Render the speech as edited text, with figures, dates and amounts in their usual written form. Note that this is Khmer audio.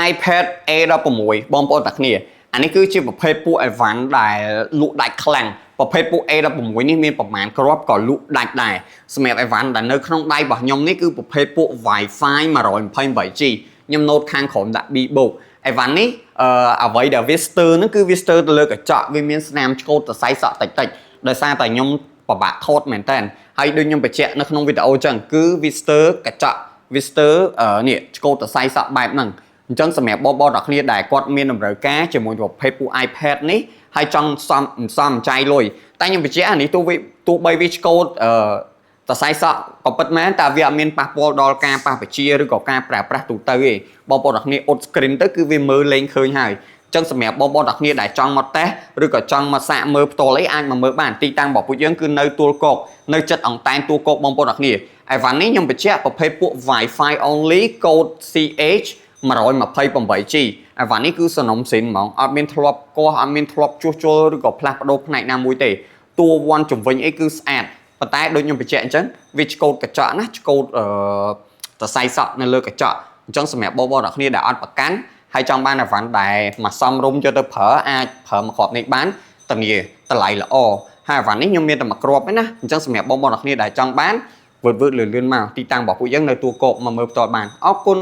iPad A16 បងប្អូនតាគ្នាអានេះគឺជាប្រភេទពួក Advanced ដែលលក់ដាច់ខ្លាំងប្រភេទពួក A16 នេះមានប្រមាណគ្រាប់ក៏លក់ដាច់ដែរសម្រាប់ Advanced ដែលនៅក្នុងដៃរបស់ខ្ញុំនេះគឺប្រភេទពួក Wi-Fi 128G ខ្ញុំ note ខាងក្រោមដាក់ B បូក Advanced នេះអ្វីដែលវាស្ទើរហ្នឹងគឺវាស្ទើរទៅលើកញ្ចក់វាមានស្នាមឆ្កូតសរសៃសក់តិចតិចដោយសារតែខ្ញុំពិបាកថតមែនតើហើយដូចខ្ញុំបញ្ជាក់នៅក្នុងវីដេអូចឹងគឺវាស្ទើរកញ្ចក់វាស្ទើរនេះឆ្កូតសរសៃសក់បែបហ្នឹងអញ្ចឹងសម្រាប់បងប្អូនអ្នកគ្នាដែលគាត់មានតម្រូវការជាមួយប្រភេទពួក iPad នេះហើយចង់សំចៃលុយតែខ្ញុំបញ្ជាក់អានេះទោះបីវាឆ្កូតសរសៃសក់ក៏ពិតមែនតែវាអត់មានប៉ះពាល់ដល់ការប៉ះបជាឬក៏ការប្រើប្រាស់ទូទៅទេបងប្អូនអ្នកគ្នាអ៊ុត screen ទៅគឺវាមើលលេងឃើញហើយអញ្ចឹងសម្រាប់បងប្អូនអ្នកគ្នាដែលចង់មកតេស្តឬក៏ចង់មកសាកមើលផ្ទាល់អីអាចមកមើលបានទីតាំងរបស់ពួកយើងគឺនៅទួលគោកនៅចិត្តអង្តែនទួលគោកបងប្អូនអ្នកគ្នាអីវ៉ាន់នេះខ្ញុំបញ្ជាក់ប្រភេទពួក Wi-Fi only code CH 128G អីវ៉ាន់នេះគឺសំណុំស៊ីនហ្មងអត់មានធ្លាប់កោះអត់មានធ្លាប់ជួសជុលឬក៏ផ្លាស់ប្ដូរផ្នែកណាមួយទេតួវ៉ាន់ជំវិញអីគឺស្អាតប៉ុន្តែដូចខ្ញុំបញ្ជាក់អញ្ចឹងវាឆ្កូតកញ្ចក់ណាឆ្កូតសរសៃសក់នៅលើកញ្ចក់អញ្ចឹងសម្រាប់បងប្អូនអ្នកគ្នាដែលអត់ប្រកាន់ហើយចង់បានអីវ៉ាន់ដែលមកសមរម្យយកទៅប្រើអាចប្រើមួយគ្រាប់នេះបានតម្លៃល្អហើយអីវ៉ាន់នេះខ្ញុំមានតែមួយគ្រាប់ទេណាអញ្ចឹងសម្រាប់បងប្អូនអ្នកគ្នាដែលចង់បានវឺតលឿនមកទីតាំងរបស់ពួកយើងនៅទួលគោកមកមើលផ្ទាល់បានអរគុណ